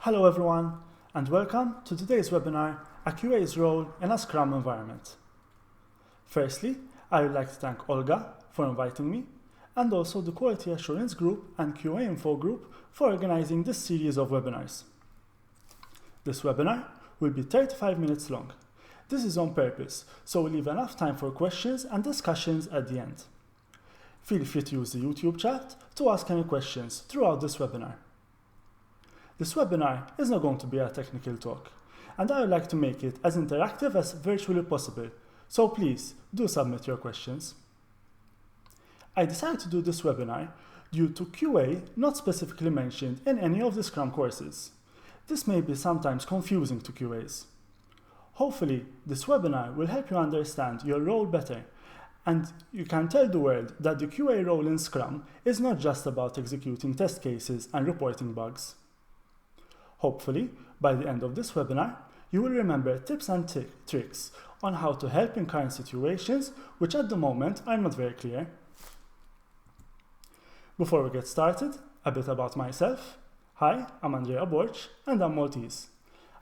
Hello everyone, and welcome to today's webinar, A QA's Role in a Scrum Environment. Firstly, I would like to thank Olga for inviting me, and also the Quality Assurance Group and QA Info Group for organizing this series of webinars. This webinar will be 35 minutes long. This is on purpose, so we'll leave enough time for questions and discussions at the end. Feel free to use the YouTube chat to ask any questions throughout this webinar. This webinar is not going to be a technical talk, and I would like to make it as interactive as virtually possible, so please do submit your questions. I decided to do this webinar due to QA not specifically mentioned in any of the Scrum courses. This may be sometimes confusing to QAs. Hopefully, this webinar will help you understand your role better, and you can tell the world that the QA role in Scrum is not just about executing test cases and reporting bugs. Hopefully, by the end of this webinar, you will remember tips and tricks on how to help in current situations, which at the moment are not very clear. Before we get started, a bit about myself. Hi, I'm Andrea Borch, and I'm Maltese.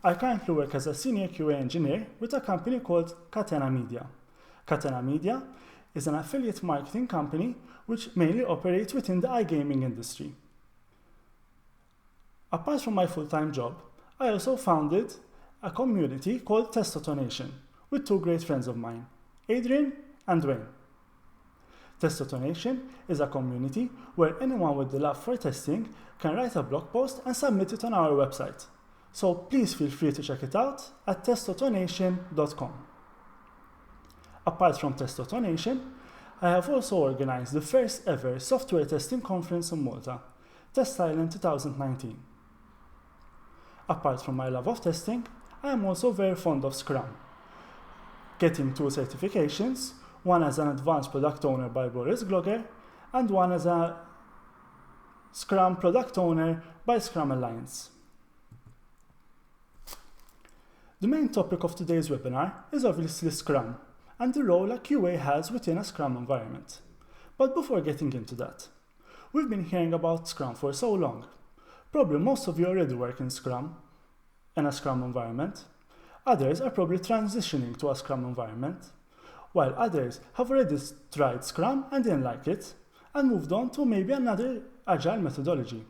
I currently work as a senior QA engineer with a company called Catena Media. Catena Media is an affiliate marketing company which mainly operates within the iGaming industry. Apart from my full-time job, I also founded a community called Test Automation with two great friends of mine, Adrian and Dwayne. Test Automation is a community where anyone with the love for testing can write a blog post and submit it on our website. So please feel free to check it out at testautomation.com. Apart from Test Automation, I have also organized the first ever software testing conference in Malta, Test Island 2019. Apart from my love of testing, I am also very fond of Scrum, getting two certifications, one as an advanced product owner by Boris Glogger, and one as a Scrum product owner by Scrum Alliance. The main topic of today's webinar is obviously Scrum and the role a QA has within a Scrum environment. But before getting into that, we've been hearing about Scrum for so long. Probably most of you already work in Scrum, in a Scrum environment. Others are probably transitioning to a Scrum environment, while others have already tried Scrum and didn't like it, and moved on to maybe another agile methodology.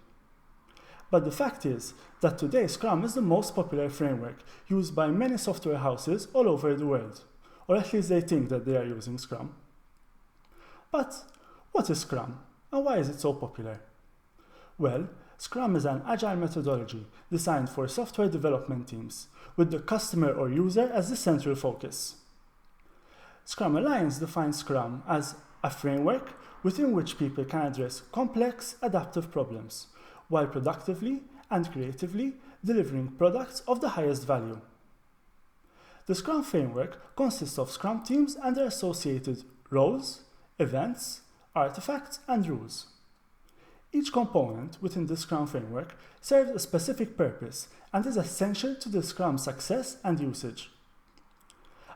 But the fact is that today Scrum is the most popular framework used by many software houses all over the world, or at least they think that they are using Scrum. But what is Scrum, and why is it so popular? Well, Scrum is an agile methodology designed for software development teams, with the customer or user as the central focus. Scrum Alliance defines Scrum as a framework within which people can address complex, adaptive problems, while productively and creatively delivering products of the highest value. The Scrum framework consists of Scrum teams and their associated roles, events, artifacts, and rules. Each component within the Scrum framework serves a specific purpose and is essential to the Scrum success and usage.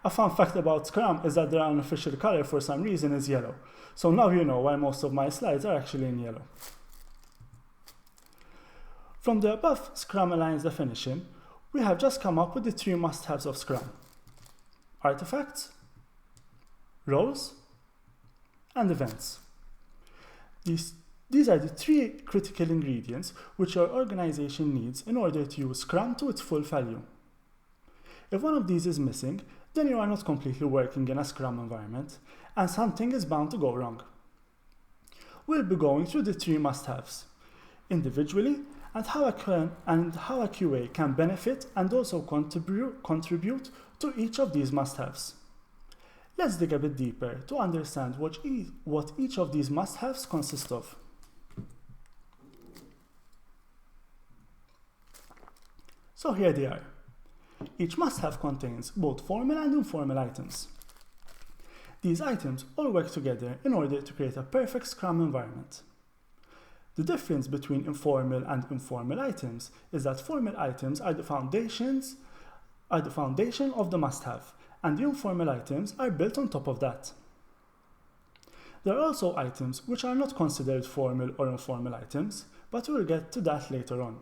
A fun fact about Scrum is that their unofficial color for some reason is yellow, so now you know why most of my slides are actually in yellow. From the above Scrum Alliance definition, we have just come up with the three must-haves of Scrum: artifacts, roles, and events. These are the three critical ingredients which your organization needs in order to use Scrum to its full value. If one of these is missing, then you are not completely working in a Scrum environment, and something is bound to go wrong. We'll be going through the three must-haves individually and how a QA can benefit and also contribute to each of these must-haves. Let's dig a bit deeper to understand what each of these must-haves consist of. So here they are. Each must-have contains both formal and informal items. These items all work together in order to create a perfect Scrum environment. The difference between informal and informal items is that formal items are the foundation of the must-have, and the informal items are built on top of that. There are also items which are not considered formal or informal items, but we'll get to that later on.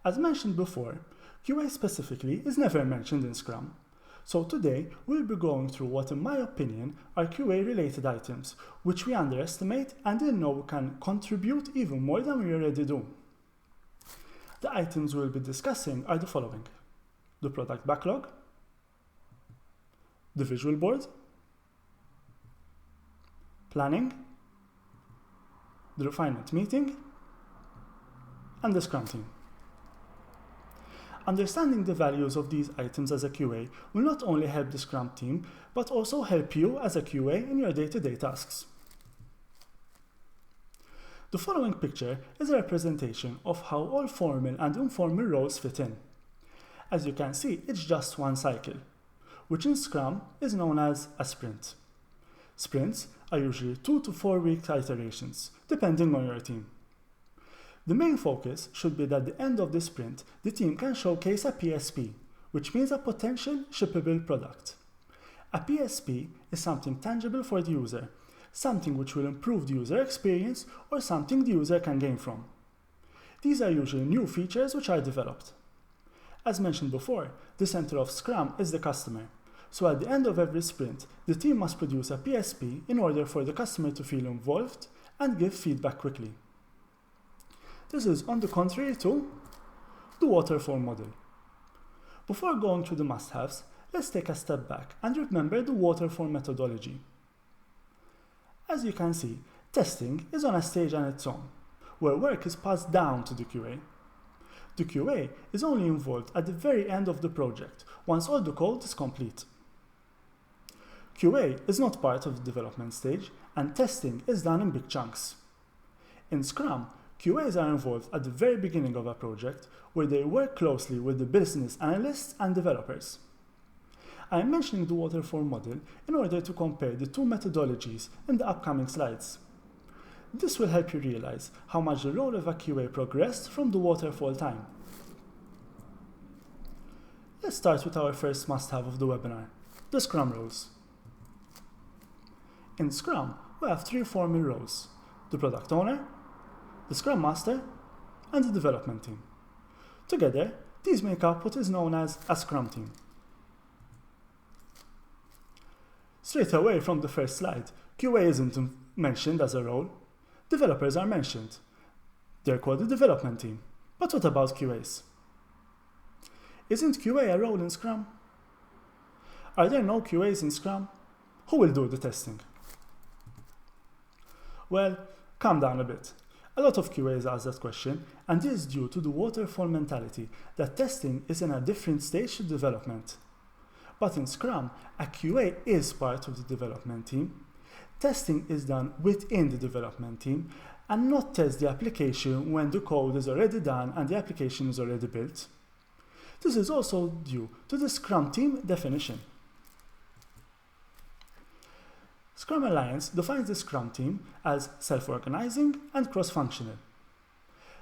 As mentioned before, QA specifically is never mentioned in Scrum. So today, we'll be going through what, in my opinion, are QA-related items, which we underestimate and didn't know can contribute even more than we already do. The items we'll be discussing are the following: the product backlog, the visual board, planning, the refinement meeting, and the Scrum team. Understanding the values of these items as a QA will not only help the Scrum team, but also help you as a QA in your day-to-day tasks. The following picture is a representation of how all formal and informal roles fit in. As you can see, it's just one cycle, which in Scrum is known as a sprint. Sprints are usually 2 to 4 week iterations, depending on your team. The main focus should be that at the end of the sprint, the team can showcase a PSP, which means a potential shippable product. A PSP is something tangible for the user, something which will improve the user experience or something the user can gain from. These are usually new features which are developed. As mentioned before, the center of Scrum is the customer. So at the end of every sprint, the team must produce a PSP in order for the customer to feel involved and give feedback quickly. This is on the contrary to the waterfall model. Before going through the must-haves, let's take a step back and remember the waterfall methodology. As you can see, testing is on a stage on its own, where work is passed down to the QA. The QA is only involved at the very end of the project, once all the code is complete. QA is not part of the development stage, and testing is done in big chunks. In Scrum, QAs are involved at the very beginning of a project, where they work closely with the business analysts and developers. I am mentioning the waterfall model in order to compare the two methodologies in the upcoming slides. This will help you realize how much the role of a QA progressed from the waterfall time. Let's start with our first must-have of the webinar, the Scrum roles. In Scrum, we have 3 formal roles: the product owner, the Scrum Master, and the development team. Together, these make up what is known as a Scrum team. Straight away from the first slide, QA isn't mentioned as a role. Developers are mentioned. They're called the development team. But what about QAs? Isn't QA a role in Scrum? Are there no QAs in Scrum? Who will do the testing? Well, calm down a bit. A lot of QAs ask that question, and this is due to the waterfall mentality that testing is in a different stage to development. But in Scrum, a QA is part of the development team. Testing is done within the development team and not test the application when the code is already done and the application is already built. This is also due to the Scrum team definition. Scrum Alliance defines the Scrum team as self-organizing and cross-functional.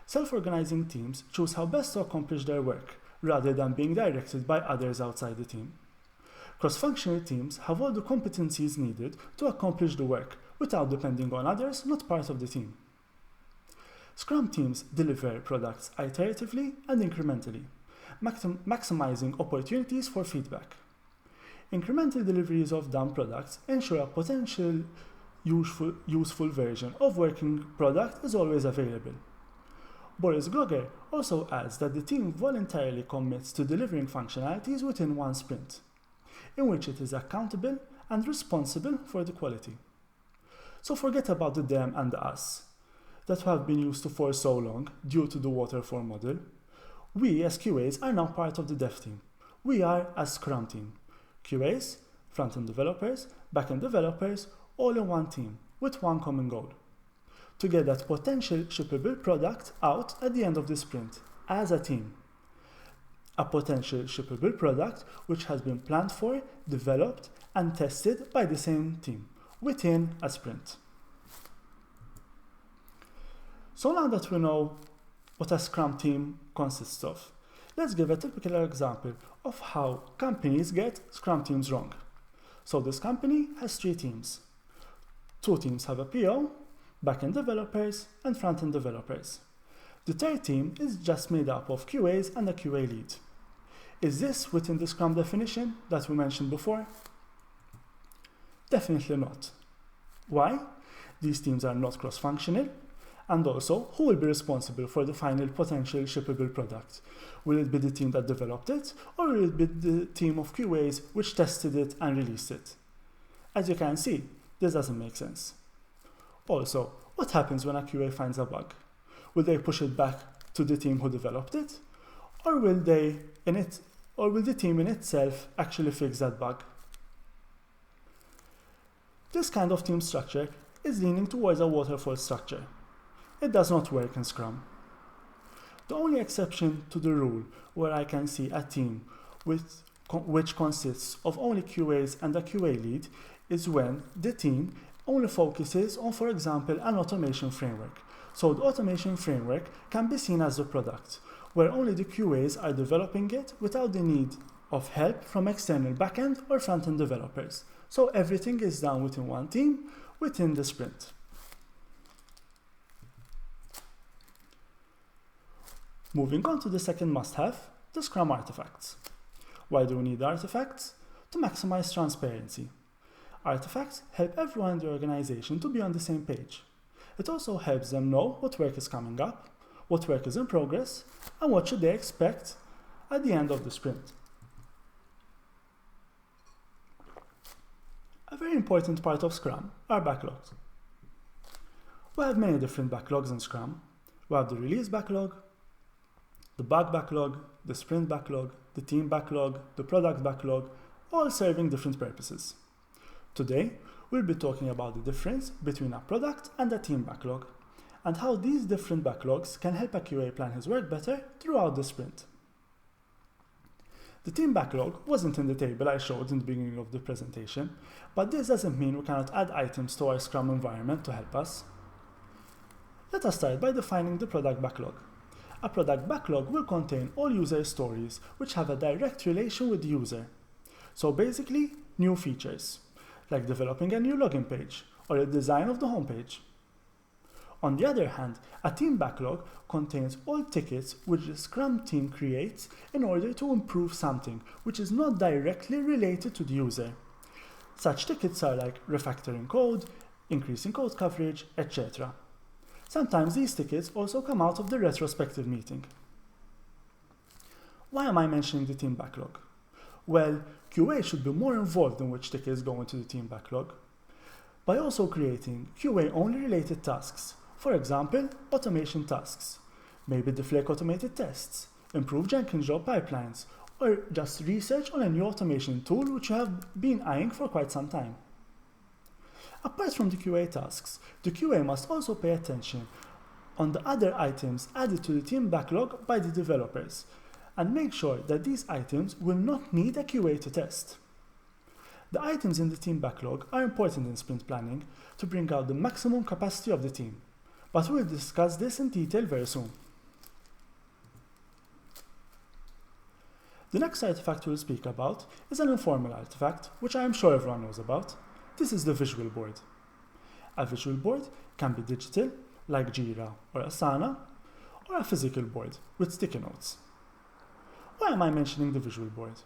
Self-organizing teams choose how best to accomplish their work, rather than being directed by others outside the team. Cross-functional teams have all the competencies needed to accomplish the work, without depending on others not part of the team. Scrum teams deliver products iteratively and incrementally, maximizing opportunities for feedback. Incremental deliveries of done products ensure a potential useful version of working product is always available. Boris Gloger also adds that the team voluntarily commits to delivering functionalities within one sprint, in which it is accountable and responsible for the quality. So forget about the them and the us that have been used to for so long due to the waterfall model. We as QAs are now part of the dev team. We are a Scrum team. QAs, front-end developers, back-end developers, all in one team, with one common goal: to get that potential shippable product out at the end of the sprint, as a team. A potential shippable product which has been planned for, developed, and tested by the same team, within a sprint. So now that we know what a Scrum team consists of, let's give a typical example of how companies get Scrum teams wrong. So this company has 3 teams. 2 teams have a PO, back-end developers, and front-end developers. The third team is just made up of QAs and a QA lead. Is this within the Scrum definition that we mentioned before? Definitely not. Why? These teams are not cross-functional, and also, who will be responsible for the final potential shippable product? Will it be the team that developed it, or will it be the team of QAs which tested it and released it? As you can see, this doesn't make sense. Also, what happens when a QA finds a bug? Will they push it back to the team who developed it? Or will the team in itself actually fix that bug? This kind of team structure is leaning towards a waterfall structure. It does not work in Scrum. The only exception to the rule where I can see a team which consists of only QAs and a QA lead is when the team only focuses on, for example, an automation framework. So the automation framework can be seen as the product, where only the QAs are developing it without the need of help from external backend or front-end developers. So everything is done within one team, within the sprint. Moving on to the second must-have, the Scrum artifacts. Why do we need artifacts? To maximize transparency. Artifacts help everyone in the organization to be on the same page. It also helps them know what work is coming up, what work is in progress, and what should they expect at the end of the sprint. A very important part of Scrum are backlogs. We have many different backlogs in Scrum. We have the release backlog, the bug backlog, the sprint backlog, the team backlog, the product backlog, all serving different purposes. Today, we'll be talking about the difference between a product and a team backlog, and how these different backlogs can help a QA plan his work better throughout the sprint. The team backlog wasn't in the table I showed in the beginning of the presentation, but this doesn't mean we cannot add items to our Scrum environment to help us. Let us start by defining the product backlog. A product backlog will contain all user stories which have a direct relation with the user. So basically, new features, like developing a new login page or a design of the homepage. On the other hand, a team backlog contains all tickets which the Scrum team creates in order to improve something which is not directly related to the user. Such tickets are like refactoring code, increasing code coverage, etc. Sometimes these tickets also come out of the retrospective meeting. Why am I mentioning the team backlog? Well, QA should be more involved in which tickets go into the team backlog by also creating QA-only related tasks. For example, automation tasks, maybe deflect automated tests, improve Jenkins job pipelines, or just research on a new automation tool which you have been eyeing for quite some time. Apart from the QA tasks, the QA must also pay attention on the other items added to the team backlog by the developers, and make sure that these items will not need a QA to test. The items in the team backlog are important in sprint planning to bring out the maximum capacity of the team, but we'll discuss this in detail very soon. The next artifact we'll speak about is an informal artifact, which I am sure everyone knows about. This is the visual board. A visual board can be digital, like Jira or Asana, or a physical board with sticky notes. Why am I mentioning the visual board?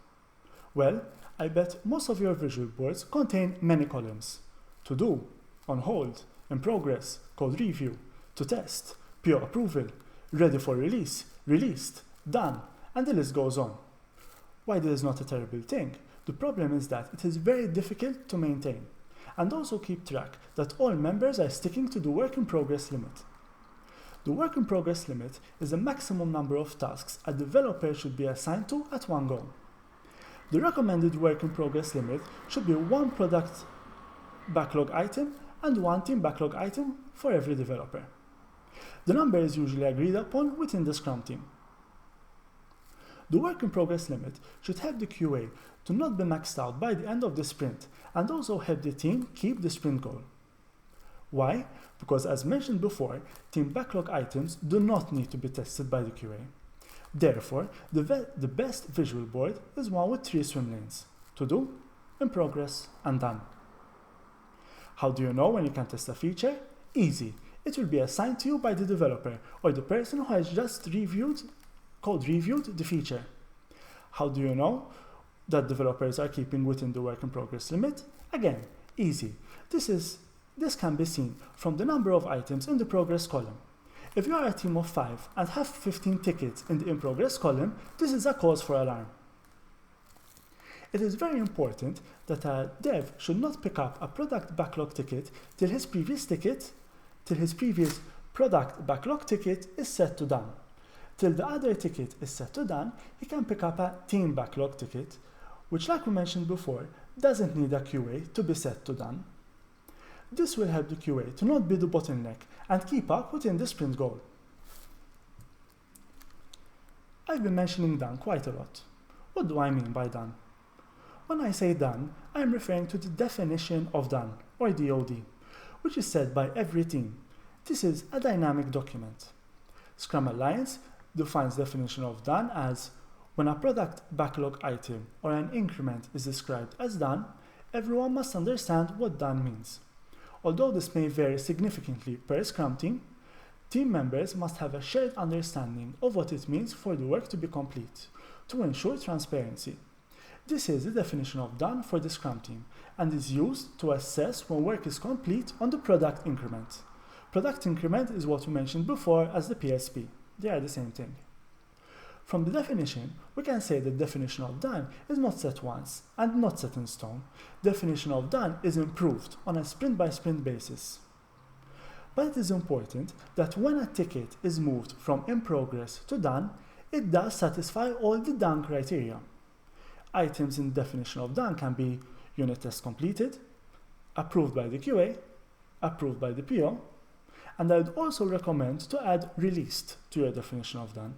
Well, I bet most of your visual boards contain many columns. To do, on hold, in progress, code review, to test, PO approval, ready for release, released, done, and the list goes on. Why this is not a terrible thing? The problem is that it is very difficult to maintain, and also keep track that all members are sticking to the work in progress limit. The work in progress limit is the maximum number of tasks a developer should be assigned to at one go. The recommended work in progress limit should be one product backlog item and one team backlog item for every developer. The number is usually agreed upon within the Scrum team. The work in progress limit should help the QA to not be maxed out by the end of the sprint, and also help the team keep the sprint goal. Why? Because as mentioned before, team backlog items do not need to be tested by the QA. Therefore, the best visual board is one with 3 swim lanes: to do, in progress, and done. How do you know when you can test a feature? Easy. It will be assigned to you by the developer or the person who has just code reviewed the feature. How do you know that developers are keeping within the work in progress limit? Again, easy. This can be seen from the number of items in the progress column. If you are a team of 5 and have 15 tickets in the in progress column, this is a cause for alarm. It is very important that a dev should not pick up a product backlog ticket till his previous product backlog ticket is set to done. Till the other ticket is set to done, he can pick up a team backlog ticket, which, like we mentioned before, doesn't need a QA to be set to done. This will help the QA to not be the bottleneck and keep up within the sprint goal. I've been mentioning done quite a lot. What do I mean by done? When I say done, I am referring to the definition of done, or DOD, which is set by every team. This is a dynamic document. Scrum Alliance defines the definition of done as when a product backlog item or an increment is described as done, everyone must understand what done means. Although this may vary significantly per Scrum team members must have a shared understanding of what it means for the work to be complete, to ensure transparency. This is the definition of done for the Scrum team and is used to assess when work is complete on the product increment. Product increment is what we mentioned before as the PSP. They are the same thing. From the definition, we can say that definition of done is not set once and not set in stone. Definition of done is improved on a sprint-by-sprint basis. But it is important that when a ticket is moved from in progress to done, it does satisfy all the done criteria. Items in the definition of done can be unit test completed, approved by the QA, approved by the PO, and I would also recommend to add released to your definition of done.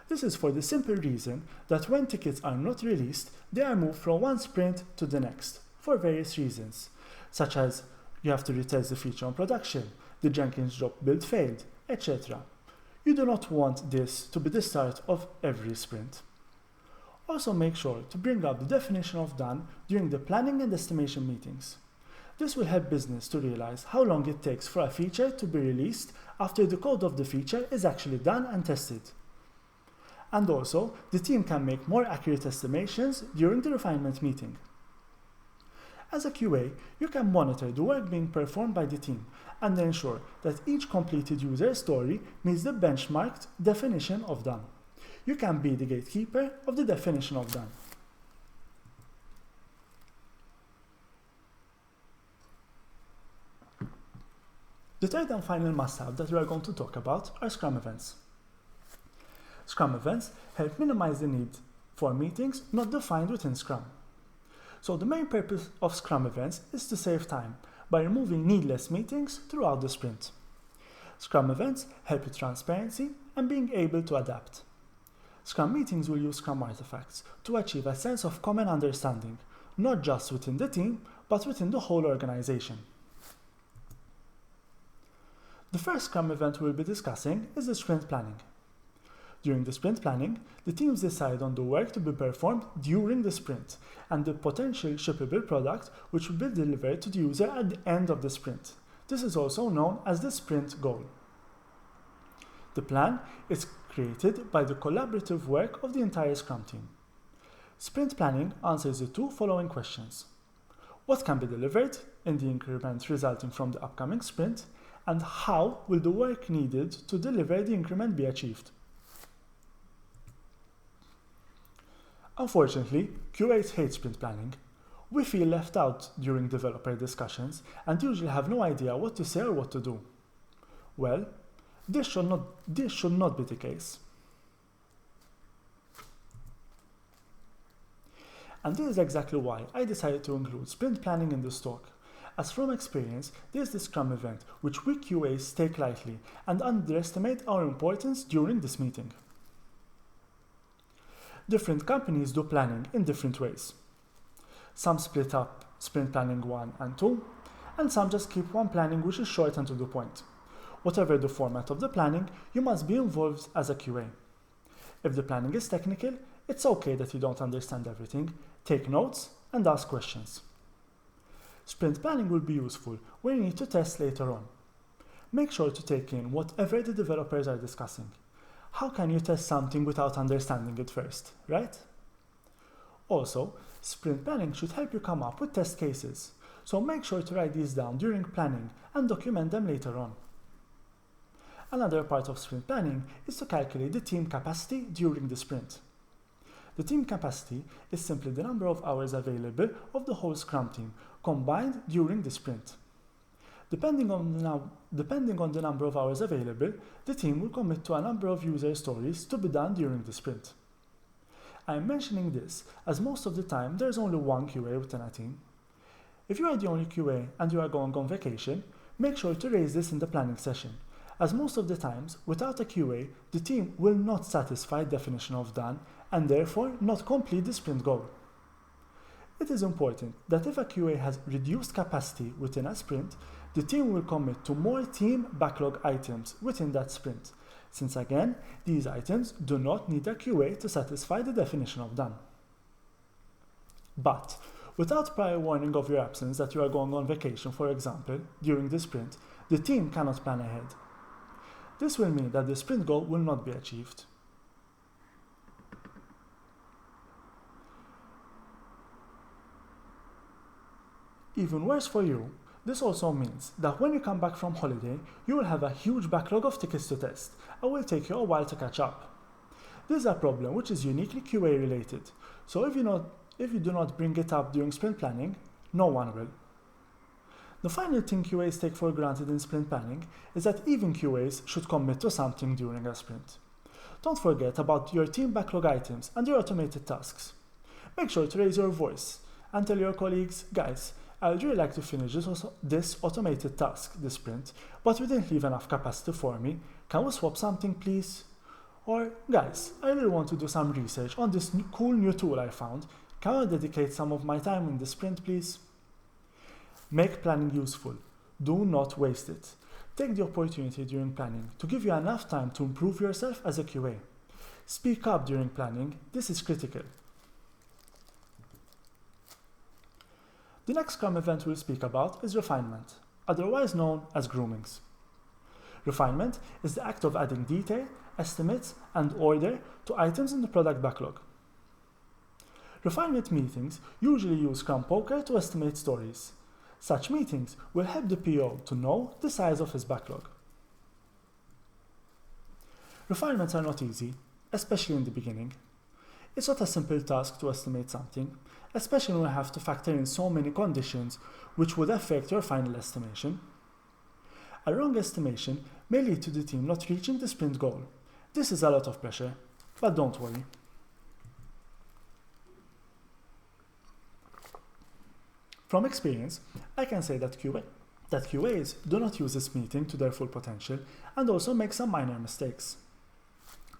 This is for the simple reason that when tickets are not released, they are moved from one sprint to the next, for various reasons, such as you have to retest the feature on production, the Jenkins job build failed, etc. You do not want this to be the start of every sprint. Also make sure to bring up the definition of done during the planning and estimation meetings. This will help business to realize how long it takes for a feature to be released after the code of the feature is actually done and tested. And also, the team can make more accurate estimations during the refinement meeting. As a QA, you can monitor the work being performed by the team and ensure that each completed user story meets the benchmarked definition of done. You can be the gatekeeper of the definition of done. The third and final must-have that we are going to talk about are Scrum events. Scrum events help minimize the need for meetings not defined within Scrum. So the main purpose of Scrum events is to save time by removing needless meetings throughout the sprint. Scrum events help with transparency and being able to adapt. Scrum meetings will use Scrum artifacts to achieve a sense of common understanding, not just within the team, but within the whole organization. The first Scrum event we'll be discussing is the sprint planning. During the sprint planning, the teams decide on the work to be performed during the sprint and the potential shippable product which will be delivered to the user at the end of the sprint. This is also known as the sprint goal. The plan is created by the collaborative work of the entire Scrum team. Sprint planning answers the two following questions. What can be delivered in the increment resulting from the upcoming sprint, and how will the work needed to deliver the increment be achieved? Unfortunately, QAs hate sprint planning. We feel left out during developer discussions and usually have no idea what to say or what to do. Well, this should not be the case. And this is exactly why I decided to include sprint planning in this talk. As from experience, there's the Scrum event, which we QAs take lightly and underestimate our importance during this meeting. Different companies do planning in different ways. Some split up sprint planning 1 and 2, and some just keep one planning which is short and to the point. Whatever the format of the planning, you must be involved as a QA. If the planning is technical, it's okay that you don't understand everything, take notes and ask questions. Sprint planning will be useful when you need to test later on. make sure to take in whatever the developers are discussing. How can you test something without understanding it first, right? Also, sprint planning should help you come up with test cases, so make sure to write these down during planning and document them later on. Another part of sprint planning is to calculate the team capacity during the sprint. The team capacity is simply the number of hours available of the whole Scrum team combined during the sprint. Depending on the number of hours available, the team will commit to a number of user stories to be done during the sprint. I am mentioning this as most of the time there is only one QA within a team. If you are the only QA and you are going on vacation, make sure to raise this in the planning session, as most of the times, without a QA, the team will not satisfy the definition of done and therefore not complete the sprint goal. It is important that if a QA has reduced capacity within a sprint, the team will commit to more team backlog items within that sprint, since again, these items do not need a QA to satisfy the definition of done. But, without prior warning of your absence that you are going on vacation, for example, during the sprint, the team cannot plan ahead. This will mean that the sprint goal will not be achieved. Even worse for you, this also means that when you come back from holiday, you will have a huge backlog of tickets to test and will take you a while to catch up. This is a problem which is uniquely QA related, so if you do not bring it up during sprint planning, no one will. The final thing QAs take for granted in sprint planning is that even QAs should commit to something during a sprint. Don't forget about your team backlog items and your automated tasks. Make sure to raise your voice and tell your colleagues, guys, I'd really like to finish this automated task this sprint, but we didn't leave enough capacity for me. Can we swap something, please? Or, guys, I really want to do some research on this cool new tool I found. Can I dedicate some of my time in the sprint, please? Make planning useful. Do not waste it. Take the opportunity during planning to give you enough time to improve yourself as a QA. Speak up during planning. This is critical. The next Scrum event we'll speak about is refinement, otherwise known as groomings. Refinement is the act of adding detail, estimates, and order to items in the product backlog. Refinement meetings usually use Scrum Poker to estimate stories. Such meetings will help the PO to know the size of his backlog. Refinements are not easy, especially in the beginning. It's not a simple task to estimate something, especially when you have to factor in so many conditions which would affect your final estimation. A wrong estimation may lead to the team not reaching the sprint goal. This is a lot of pressure, but don't worry. From experience, I can say that QAs do not use this meeting to their full potential and also make some minor mistakes.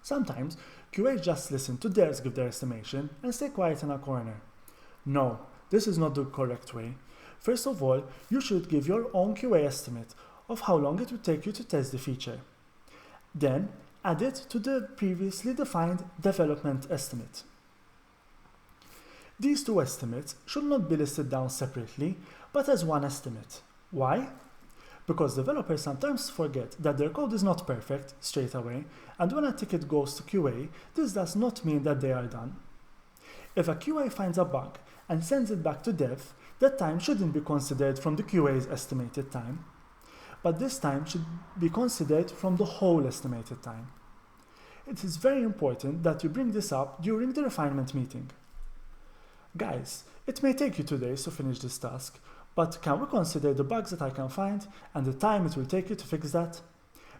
Sometimes, QAs just listen to devs give their estimation and stay quiet in a corner. No, this is not the correct way. First of all, you should give your own QA estimate of how long it would take you to test the feature. Then, add it to the previously defined development estimate. These two estimates should not be listed down separately, but as one estimate. Why? Because developers sometimes forget that their code is not perfect straight away, and when a ticket goes to QA, this does not mean that they are done. If a QA finds a bug and sends it back to dev, that time shouldn't be considered from the QA's estimated time, but this time should be considered from the whole estimated time. It is very important that you bring this up during the refinement meeting. Guys, it may take you 2 days to finish this task, but can we consider the bugs that I can find and the time it will take you to fix that?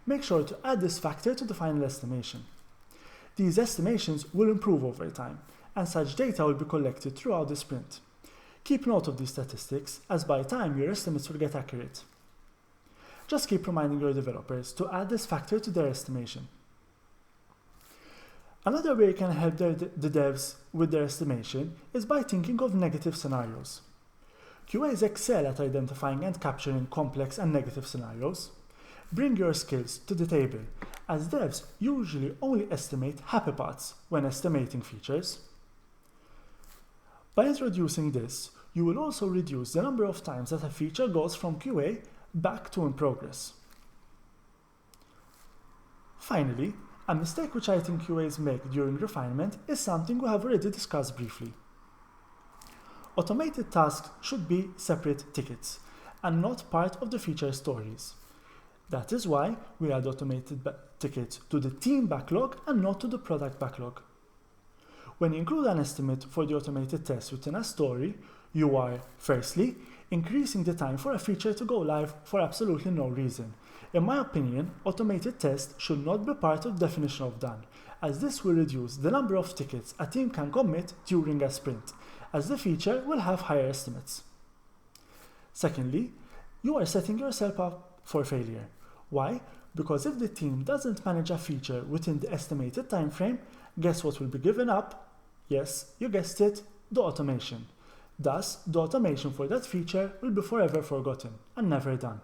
Make sure to add this factor to the final estimation. These estimations will improve over time, and such data will be collected throughout the sprint. Keep note of these statistics, as by time your estimates will get accurate. Just keep reminding your developers to add this factor to their estimation. Another way you can help the devs with their estimation is by thinking of negative scenarios. QAs excel at identifying and capturing complex and negative scenarios. Bring your skills to the table, as devs usually only estimate happy paths when estimating features. By introducing this, you will also reduce the number of times that a feature goes from QA back to in progress. Finally, a mistake which I think QAs make during refinement is something we have already discussed briefly. Automated tasks should be separate tickets and not part of the feature stories. That is why we add automated tickets to the team backlog and not to the product backlog. When you include an estimate for the automated test within a story, you are, firstly, increasing the time for a feature to go live for absolutely no reason. In my opinion, automated tests should not be part of the definition of done, as this will reduce the number of tickets a team can commit during a sprint, as the feature will have higher estimates. Secondly, you are setting yourself up for failure. Why? Because if the team doesn't manage a feature within the estimated time frame, guess what will be given up? Yes, you guessed it, the automation. Thus, the automation for that feature will be forever forgotten and never done.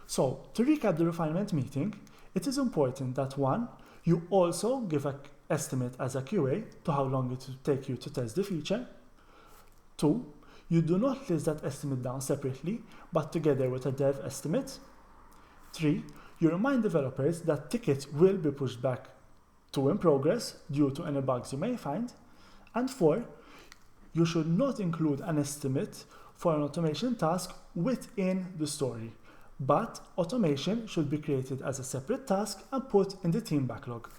So, to recap the refinement meeting, it is important that 1. You also give an estimate as a QA to how long it will take you to test the feature. 2. You do not list that estimate down separately, but together with a dev estimate. 3. You remind developers that tickets will be pushed back to in progress due to any bugs you may find. And 4. You should not include an estimate for an automation task within the story, but automation should be created as a separate task and put in the team backlog.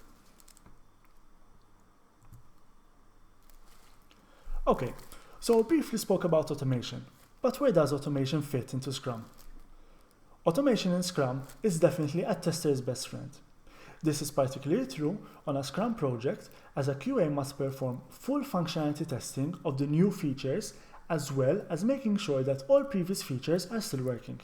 Okay, so we briefly spoke about automation, but where does automation fit into Scrum? Automation in Scrum is definitely a tester's best friend. This is particularly true on a Scrum project, as a QA must perform full functionality testing of the new features as well as making sure that all previous features are still working.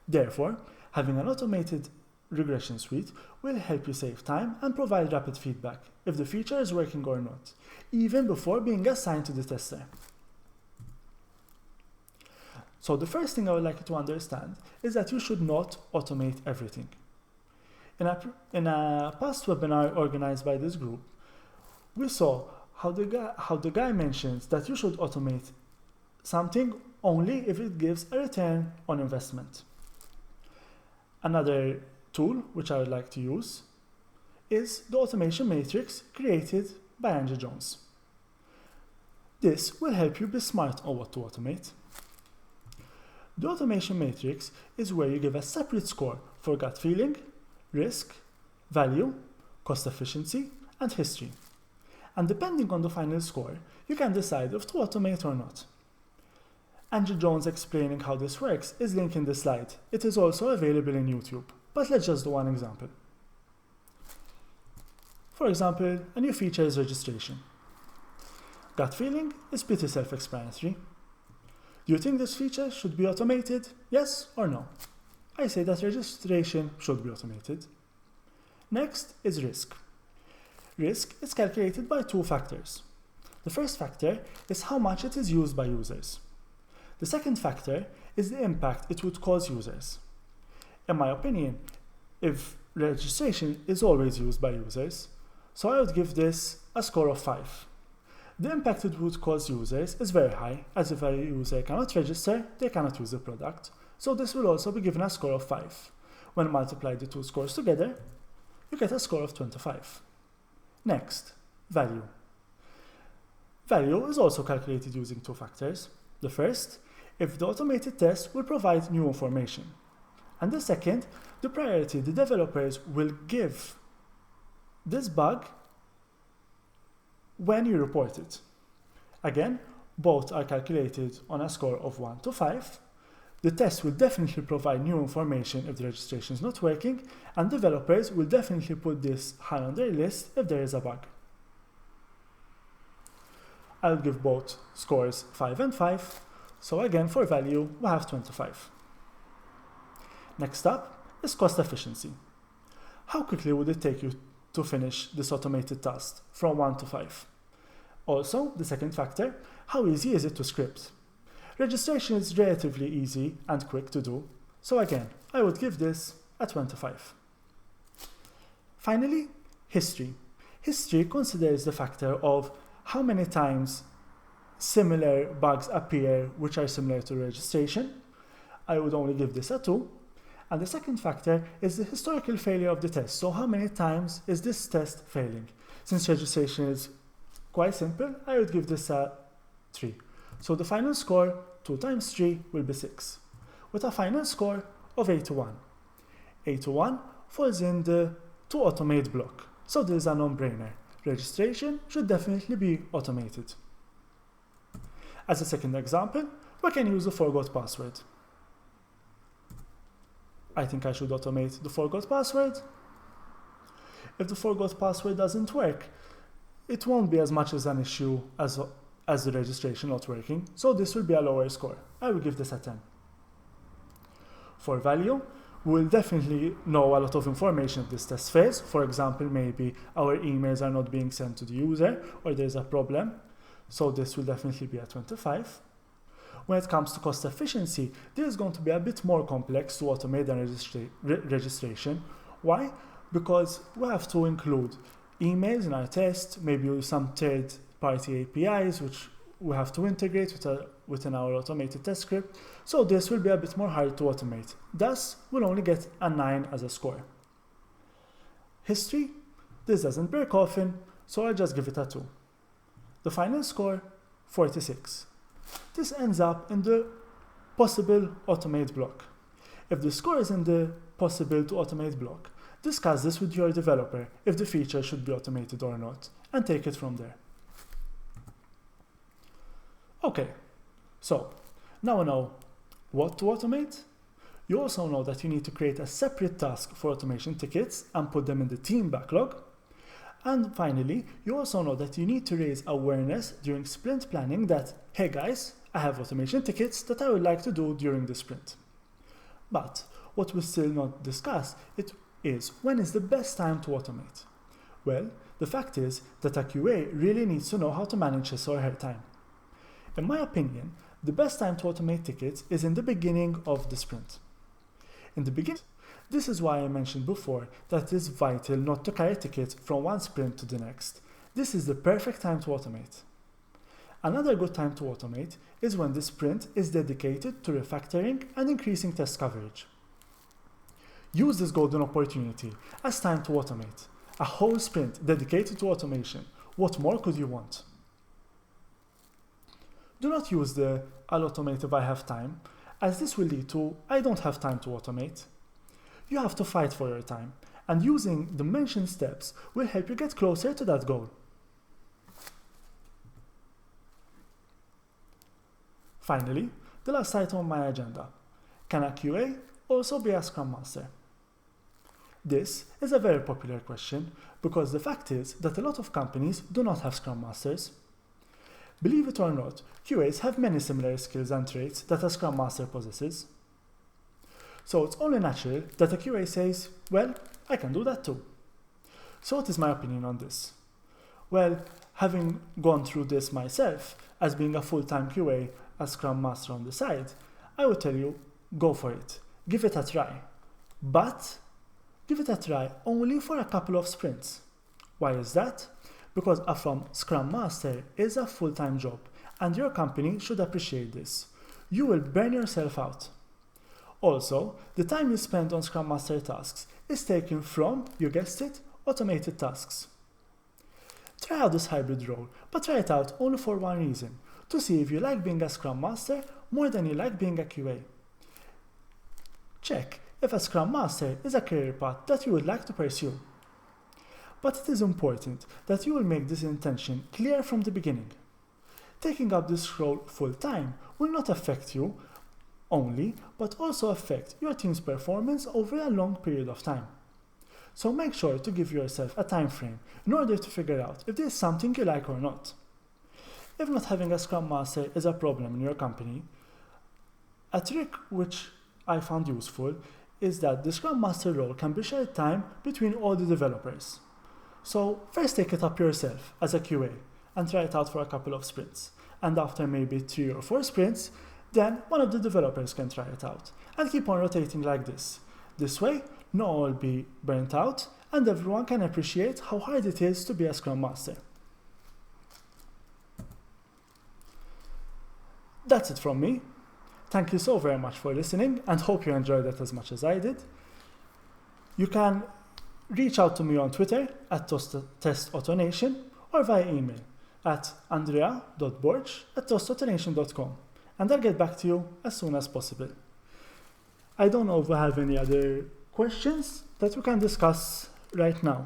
Therefore, having an automated regression suite will help you save time and provide rapid feedback if the feature is working or not, even before being assigned to the tester. So the first thing I would like you to understand is that you should not automate everything. In a past webinar organized by this group, we saw how the guy mentions that you should automate something only if it gives a return on investment. Another tool which I would like to use is the automation matrix created by Andrew Jones. This will help you be smart on what to automate. The automation matrix is where you give a separate score for gut feeling, risk, value, cost efficiency, and history. And depending on the final score, you can decide if to automate or not. Andrew Jones explaining how this works is linked in the slide. It is also available in YouTube, but let's just do one example. For example, a new feature is registration. Gut feeling is pretty self-explanatory. Do you think this feature should be automated? Yes or no? I say that registration should be automated. Next is risk. Risk is calculated by 2 factors. The first factor is how much it is used by users. The second factor is the impact it would cause users. In my opinion, if registration is always used by users, so I would give this a score of 5. The impact it would cause users is very high, as if a user cannot register, they cannot use the product, so this will also be given a score of 5. When multiply the 2 scores together, you get a score of 25. Next, value. Value is also calculated using 2 factors. The first, if the automated test will provide new information. And the second, the priority the developers will give this bug when you report it. Again, both are calculated on a score of 1 to 5. The test will definitely provide new information if the registration is not working, and developers will definitely put this high on their list if there is a bug. I'll give both scores 5 and 5, so again for value we have 25. Next up is cost efficiency. How quickly would it take you to finish this automated task from 1 to 5? Also, the second factor, how easy is it to script? Registration is relatively easy and quick to do, so again, I would give this a 25. Finally, history. History considers the factor of how many times similar bugs appear which are similar to registration. I would only give this a 2. And the second factor is the historical failure of the test. So how many times is this test failing? Since registration is quite simple, I would give this a 3. So the final score, 2 times 3, will be 6. With a final score of 81. 81 falls in the to automate block. So this is a non-brainer. Registration should definitely be automated. As a second example, we can use the forgot password. I think I should automate the forgot password. If the forgot password doesn't work, it won't be as much as an issue as the registration not working, so this will be a lower score. I will give this a 10. For value, we will definitely know a lot of information if this test fails. For example, maybe our emails are not being sent to the user or there's a problem, so this will definitely be a 25. When it comes to cost efficiency, this is going to be a bit more complex to automate than registration. Why? Because we have to include emails in our test, maybe use some third-party APIs which we have to integrate within our automated test script. So this will be a bit more hard to automate. Thus, we'll only get a 9 as a score. History, this doesn't break often, so I'll just give it a 2. The final score, 46. This ends up in the possible automate block. If the score is in the possible to automate block, discuss this with your developer if the feature should be automated or not, and take it from there. Okay, so now we know what to automate. You also know that you need to create a separate task for automation tickets and put them in the team backlog. And finally, you also know that you need to raise awareness during sprint planning that, hey guys, I have automation tickets that I would like to do during the sprint. But what we still not discuss is when is the best time to automate? Well, the fact is that a QA really needs to know how to manage his or her time. In my opinion, the best time to automate tickets is in the beginning of the sprint. In the beginning, this is why I mentioned before that it is vital not to carry tickets from one sprint to the next. This is the perfect time to automate. Another good time to automate is when the sprint is dedicated to refactoring and increasing test coverage. Use this golden opportunity as time to automate. A whole sprint dedicated to automation. What more could you want? Do not use the I'll automate if I have time, as this will lead to I don't have time to automate. You have to fight for your time, and using the mentioned steps will help you get closer to that goal. Finally, the last item on my agenda. Can a QA also be a Scrum Master? This is a very popular question because the fact is that a lot of companies do not have Scrum Masters. Believe it or not, QAs have many similar skills and traits that a Scrum Master possesses. So it's only natural that a QA says, well, I can do that too. So what is my opinion on this? Well, having gone through this myself, as being a full-time QA, a Scrum Master on the side, I would tell you, go for it. Give it a try. But give it a try only for a couple of sprints. Why is that? Because a Scrum Master is a full-time job, and your company should appreciate this. You will burn yourself out. Also, the time you spend on Scrum Master tasks is taken from, you guessed it, automated tasks. Try out this hybrid role, but try it out only for one reason, to see if you like being a Scrum Master more than you like being a QA. Check if a Scrum Master is a career path that you would like to pursue. But it is important that you will make this intention clear from the beginning. Taking up this role full-time will not affect you only, but also affect your team's performance over a long period of time. So make sure to give yourself a time frame in order to figure out if there is something you like or not. If not having a Scrum Master is a problem in your company, a trick which I found useful is that the Scrum Master role can be shared time between all the developers. So first take it up yourself as a QA and try it out for a couple of sprints. And after maybe 3 or 4 sprints, then one of the developers can try it out. And keep on rotating like this. This way, no one will be burnt out and everyone can appreciate how hard it is to be a Scrum Master. That's it from me. Thank you so very much for listening and hope you enjoyed it as much as I did. You can reach out to me on Twitter at testautonation or via email at andrea.borch@testautonation.com, and I'll get back to you as soon as possible. I don't know if we have any other questions that we can discuss right now.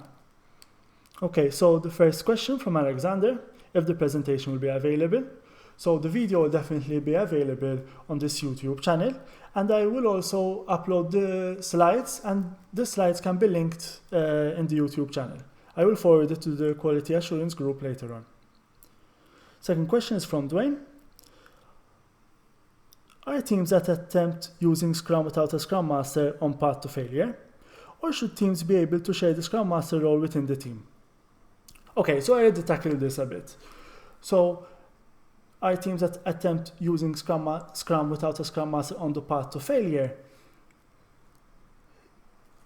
Okay, so the first question from Alexander, if the presentation will be available. So the video will definitely be available on this YouTube channel, and I will also upload the slides, and the slides can be linked in the YouTube channel. I will forward it to the quality assurance group later on. Second question is from Dwayne. Are teams that attempt using Scrum without a Scrum Master on path to failure? Or should teams be able to share the Scrum Master role within the team? Okay, so I already tackled this a bit. So, are teams that attempt using Scrum without a Scrum Master on the path to failure?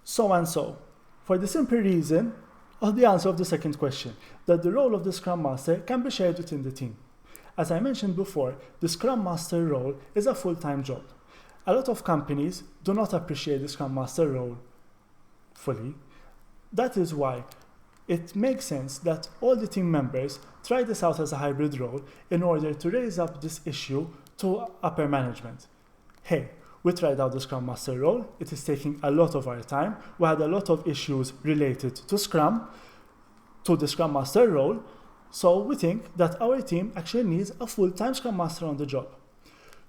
So and so. For the simple reason of the answer of the second question, that the role of the Scrum Master can be shared within the team. As I mentioned before, the Scrum Master role is a full-time job. A lot of companies do not appreciate the Scrum Master role fully. That is why it makes sense that all the team members try this out as a hybrid role in order to raise up this issue to upper management. Hey, we tried out the Scrum Master role, it is taking a lot of our time, we had a lot of issues related to Scrum, to the Scrum Master role, so we think that our team actually needs a full-time Scrum Master on the job.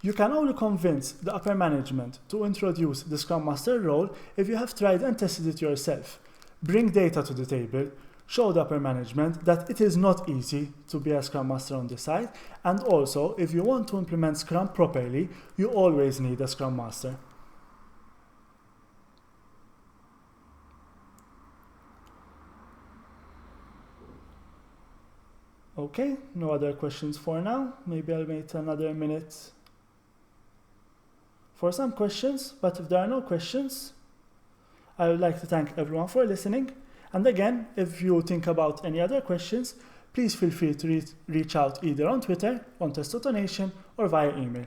You can only convince the upper management to introduce the Scrum Master role if you have tried and tested it yourself. Bring data to the table, show the upper management that it is not easy to be a Scrum Master on the side, and also if you want to implement Scrum properly, you always need a Scrum Master. Okay, no other questions for now. Maybe I'll wait another minute for some questions, but if there are no questions, I would like to thank everyone for listening. And again, if you think about any other questions, please feel free to reach out either on Twitter, on Testautonation, or via email.